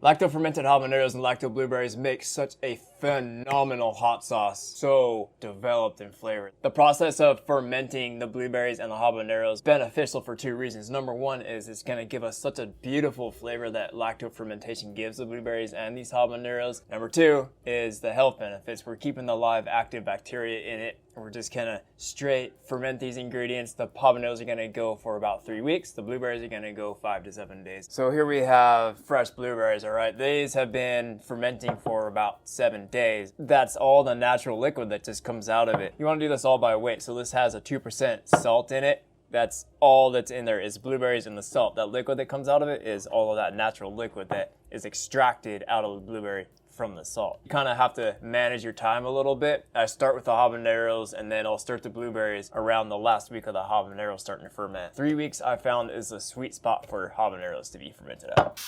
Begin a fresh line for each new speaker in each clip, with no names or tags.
Lacto fermented habaneros and lacto blueberries make such a phenomenal hot sauce. So developed and flavored. The process of fermenting the blueberries and the habaneros is beneficial for two reasons. Number one is it's going to give us such a beautiful flavor that lacto fermentation gives the blueberries and these habaneros. Number two is the health benefits. We're keeping the live active bacteria in it. We're just gonna straight ferment these ingredients. The habaneros are gonna go for about 3 weeks. The blueberries are gonna go 5 to 7 days. So here we have fresh blueberries, all right? These have been fermenting for about 7 days. That's all the natural liquid that just comes out of it. You wanna do this all by weight. So this has a 2% salt in it. That's all that's in there is blueberries and the salt. That liquid that comes out of it is all of that natural liquid that is extracted out of the blueberry from the salt. You kind of have to manage your time a little bit. I start with the habaneros and then I'll start the blueberries around the last week of the habaneros starting to ferment. 3 weeks I found is a sweet spot for habaneros to be fermented out.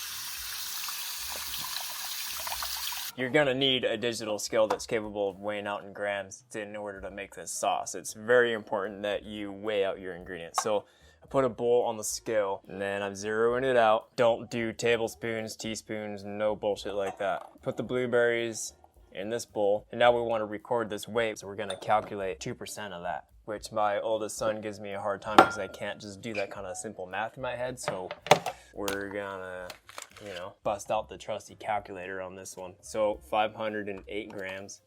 You're gonna need a digital scale that's capable of weighing out in grams in order to make this sauce. It's very important that you weigh out your ingredients. So I put a bowl on the scale and then I'm zeroing it out. Don't do tablespoons, teaspoons, no bullshit like that. Put the blueberries in this bowl and now we want to record this weight. So we're gonna calculate 2% of that, which my oldest son gives me a hard time because I can't just do that kind of simple math in my head. So we're gonna, bust out the trusty calculator on this one. So 508 grams.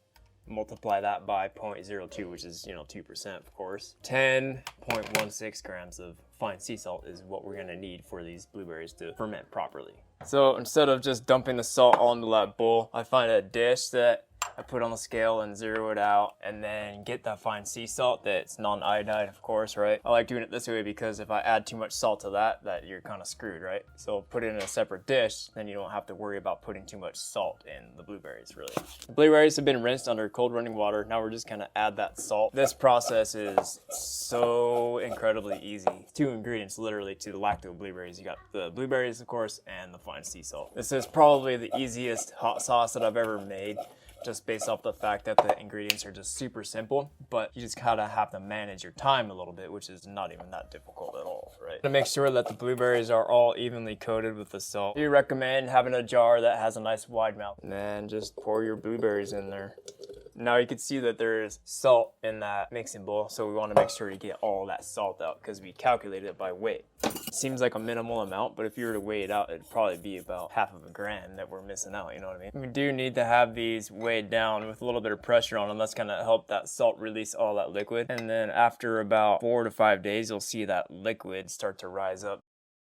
Multiply that by 0.02, which is, 2%, of course. 10.16 grams of fine sea salt is what we're gonna need for these blueberries to ferment properly. So instead of just dumping the salt onto that bowl, I find a dish that I put on the scale and zero it out and then get that fine sea salt that's non-iodized, of course, right? I like doing it this way because if I add too much salt to that you're kind of screwed, right? So put it in a separate dish, then you don't have to worry about putting too much salt in the blueberries, really. The blueberries have been rinsed under cold running water. Now we're just gonna add that salt. This process is so incredibly easy. 2 ingredients literally to the lacto blueberries. You got the blueberries, of course, and the fine sea salt. This is probably the easiest hot sauce that I've ever made, just based off the fact that the ingredients are just super simple, but you just kind of have to manage your time a little bit, which is not even that difficult at all, right? To make sure that the blueberries are all evenly coated with the salt, you recommend having a jar that has a nice wide mouth. And then just pour your blueberries in there. Now you can see that there is salt in that mixing bowl, so we want to make sure to get all that salt out because we calculated it by weight. It seems like a minimal amount, but if you were to weigh it out, it'd probably be about half of a gram that we're missing out, you know what I mean? We do need to have these weighed down with a little bit of pressure on them. That's going to help that salt release all that liquid. And then after about 4 to 5 days, you'll see that liquid start to rise up.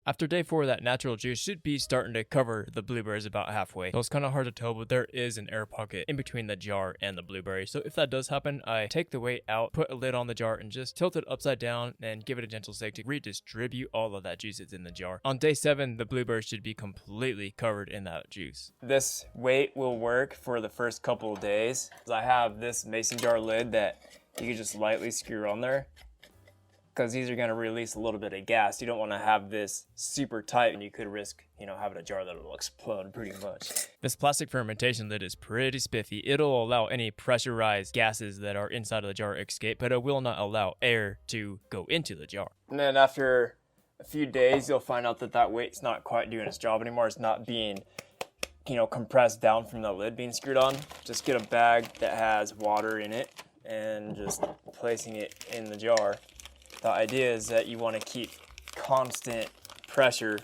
After day 4, that natural juice should be starting to cover the blueberries about halfway. So it's kind of hard to tell, but there is an air pocket in between the jar and the blueberry. So if that does happen, I take the weight out, put a lid on the jar, and just tilt it upside down and give it a gentle shake to redistribute all of that juice that's in the jar. On day 7, the blueberries should be completely covered in that juice.
This weight will work for the first couple of days. I have this mason jar lid that you can just lightly screw on there, because these are going to release a little bit of gas. You don't want to have this super tight and you could risk, having a jar that will explode pretty much.
This plastic fermentation lid is pretty spiffy. It'll allow any pressurized gases that are inside of the jar escape, but it will not allow air to go into the jar.
And then after a few days, you'll find out that that weight's not quite doing its job anymore. It's not being, compressed down from the lid being screwed on. Just get a bag that has water in it and just placing it in the jar. The idea is that you want to keep constant pressure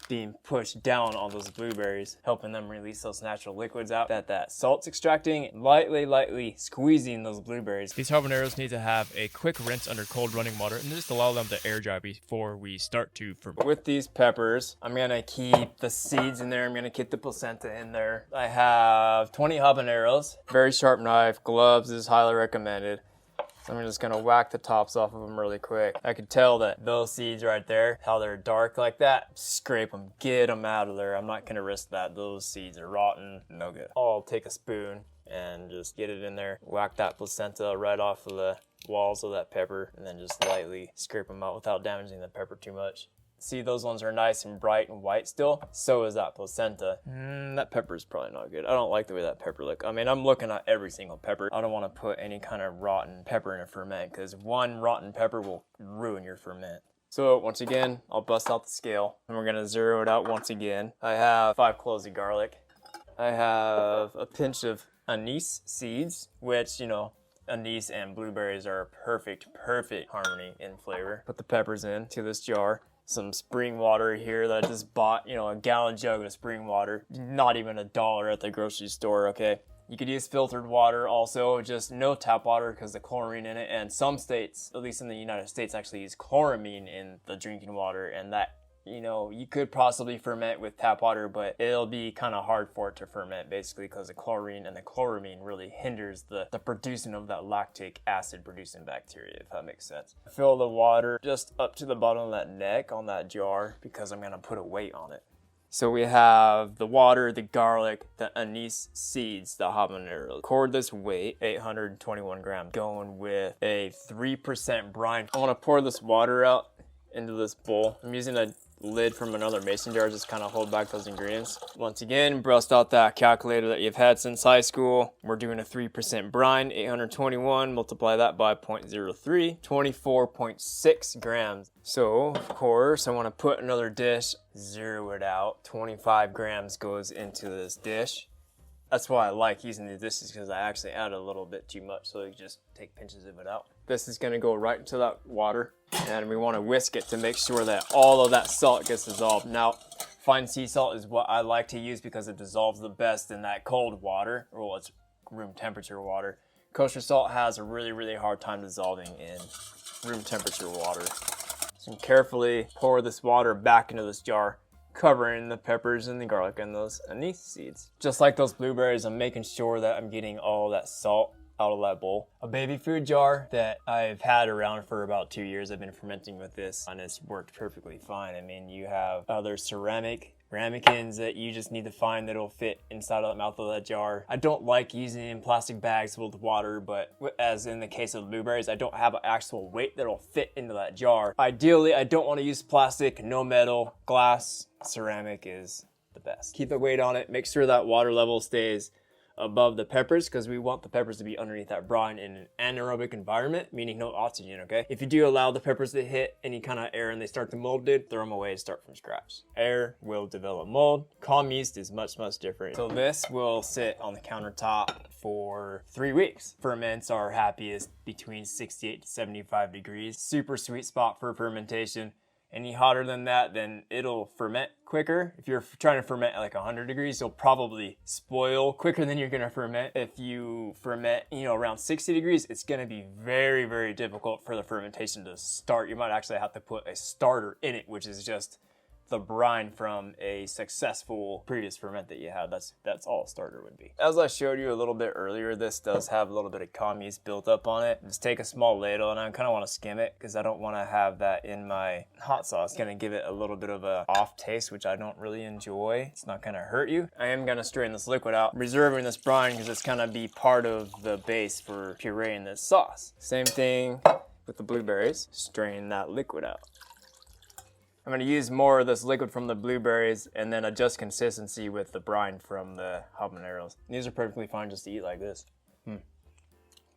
being pushed down on those blueberries, helping them release those natural liquids out that salt's extracting, lightly squeezing those blueberries.
These habaneros need to have a quick rinse under cold running water and just allow them to air dry before we start to ferment.
With these peppers, I'm going to keep the seeds in there. I'm going to keep the placenta in there. I have 20 habaneros. Very sharp knife, gloves is highly recommended. So I'm just gonna whack the tops off of them really quick. I can tell that those seeds right there, how they're dark like that, scrape them, get them out of there. I'm not gonna risk that. Those seeds are rotten, no good. I'll take a spoon and just get it in there, whack that placenta right off of the walls of that pepper, and then just lightly scrape them out without damaging the pepper too much. See, those ones are nice and bright and white still. So is that placenta. That pepper is probably not good. I don't like the way that pepper looks. I mean, I'm looking at every single pepper. I don't want to put any kind of rotten pepper in a ferment because one rotten pepper will ruin your ferment. So once again, I'll bust out the scale and we're gonna zero it out once again. I have 5 cloves of garlic. I have a pinch of anise seeds, which, you know, anise and blueberries are perfect harmony in flavor. Put the peppers into this jar. Some spring water here that I just bought, you know, a gallon jug of spring water. Not even $1 at the grocery store, okay? You could use filtered water also, just no tap water because the chlorine in it. And some states, at least in the United States, actually use chloramine in the drinking water. And that, you know, you could possibly ferment with tap water, but it'll be kind of hard for it to ferment basically because the chlorine and the chloramine really hinders the producing of that lactic acid producing bacteria, if that makes sense. Fill the water just up to the bottom of that neck on that jar because I'm going to put a weight on it. So we have the water, the garlic, the anise seeds, the habanero. Record this weight, 821 grams, going with a 3% brine. I want to pour this water out into this bowl. I'm using a lid from another mason jar, just kind of hold back those ingredients. Once again, bust out that calculator that you've had since high school. We're doing a 3% brine, 821, multiply that by 0.03, 24.6 grams. So, of course, I want to put another dish, zero it out. 25 grams goes into this dish. That's why I like using these dishes because I actually add a little bit too much, so you just take pinches of it out. This is going to go right into that water, and we want to whisk it to make sure that all of that salt gets dissolved. Now, fine sea salt is what I like to use because it dissolves the best in that cold water, or it's room temperature water. Kosher salt has a really hard time dissolving in room temperature water. So carefully pour this water back into this jar, covering the peppers and the garlic and those anise seeds. Just like those blueberries, I'm making sure that I'm getting all that salt out of that bowl. A baby food jar that I've had around for about 2 years. I've been fermenting with this and it's worked perfectly fine. I mean, you have other ceramic ramekins that you just need to find that'll fit inside of the mouth of that jar. I don't like using plastic bags with water, but as in the case of blueberries, I don't have an actual weight that'll fit into that jar. Ideally, I don't want to use plastic, no metal, glass. Ceramic is the best. Keep the weight on it. Make sure that water level stays above the peppers because we want the peppers to be underneath that brine in an anaerobic environment, meaning no oxygen, okay? If you do allow the peppers to hit any kind of air and they start to mold, dude, throw them away and start from scratch. Air will develop mold. Kahm yeast is much different. So this will sit on the countertop for 3 weeks. Ferments are happiest between 68 to 75 degrees. Super sweet spot for fermentation. Any hotter than that, then it'll ferment quicker. If you're trying to ferment at like 100 degrees, you'll probably spoil quicker than you're gonna ferment. If you ferment, you know, around 60 degrees, it's gonna be very difficult for the fermentation to start. You might actually have to put a starter in it, which is just the brine from a successful previous ferment that you had. That's all a starter would be. As I showed you a little bit earlier, this does have a little bit of Kahm yeast built up on it. Just take a small ladle and I kind of want to skim it because I don't want to have that in my hot sauce. It's going to give it a little bit of a off taste, which I don't really enjoy. It's not going to hurt you. I am going to strain this liquid out, reserving this brine because it's going to be part of the base for pureeing this sauce. Same thing with the blueberries. Strain that liquid out. I'm going to use more of this liquid from the blueberries and then adjust consistency with the brine from the habaneros. These are perfectly fine just to eat like this.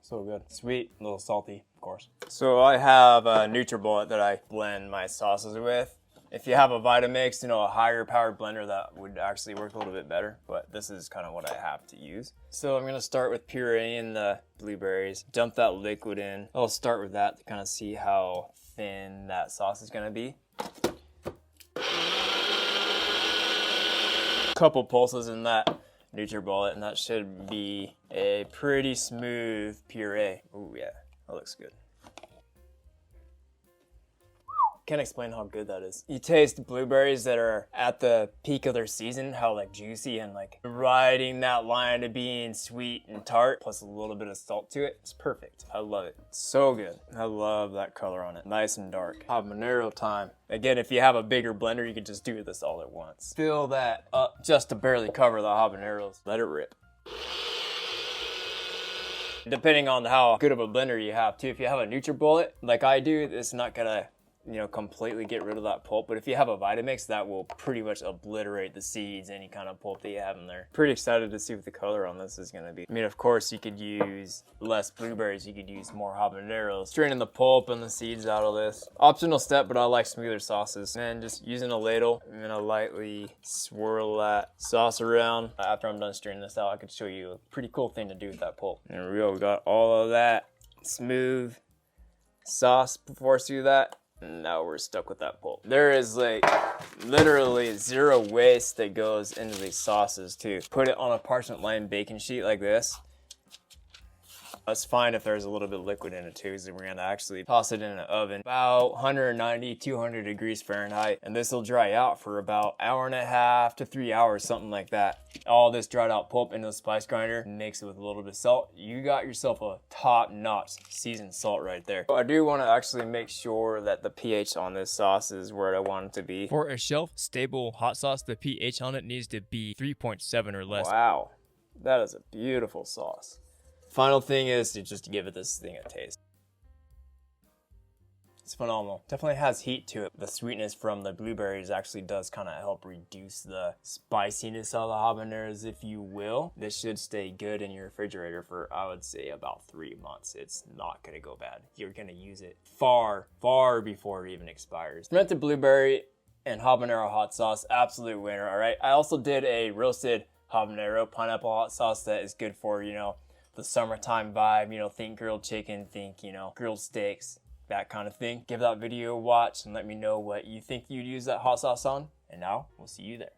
So good. Sweet, a little salty, of course. So I have a Nutribullet that I blend my sauces with. If you have a Vitamix, you know, a higher powered blender, that would actually work a little bit better, but this is kind of what I have to use. So I'm going to start with pureeing the blueberries, dump that liquid in. I'll start with that to kind of see how thin that sauce is going to be. Couple pulses in that Nutribullet and that should be a pretty smooth puree. Oh yeah, that looks good. Can't explain how good that is. You taste blueberries that are at the peak of their season, how like juicy and like riding that line of being sweet and tart, plus a little bit of salt to it. It's perfect. I love it. So good. I love that color on it. Nice and dark. Habanero time. Again, if you have a bigger blender, you can just do this all at once. Fill that up just to barely cover the habaneros. Let it rip. Depending on how good of a blender you have too. If you have a Nutribullet like I do, it's not gonna completely get rid of that pulp. But if you have a Vitamix, that will pretty much obliterate the seeds, any kind of pulp that you have in there. Pretty excited to see what the color on this is gonna be. I mean, of course, you could use less blueberries. You could use more habaneros. Straining the pulp and the seeds out of this. Optional step, but I like smoother sauces. And just using a ladle, I'm gonna lightly swirl that sauce around. After I'm done straining this out, I could show you a pretty cool thing to do with that pulp. There we go, we got all of that smooth sauce before us do that. And now we're stuck with that pulp. There is like literally zero waste that goes into these sauces too. Put it on a parchment lined baking sheet like this. That's fine if there's a little bit of liquid in it too, so we're gonna actually toss it in an oven about 190, 200 degrees Fahrenheit, and this will dry out for about an hour and a half to 3 hours, something like that. All this dried out pulp into the spice grinder, mix it with a little bit of salt. You got yourself a top-notch seasoned salt right there. I do want to actually make sure that the pH on this sauce is where I want it to be.
For a shelf-stable hot sauce, the pH on it needs to be 3.7 or less.
Wow, that is a beautiful sauce. Final thing is to just give it this thing a taste. It's phenomenal. Definitely has heat to it. The sweetness from the blueberries actually does kind of help reduce the spiciness of the habaneros, if you will. This should stay good in your refrigerator for, I would say, about 3 months. It's not gonna go bad. You're gonna use it far, far before it even expires. Fermented blueberry and habanero hot sauce, absolute winner, all right? I also did a roasted habanero pineapple hot sauce that is good for, the summertime vibe, think grilled chicken, think, grilled steaks, that kind of thing. Give that video a watch and let me know what you think you'd use that hot sauce on. And now, we'll see you there.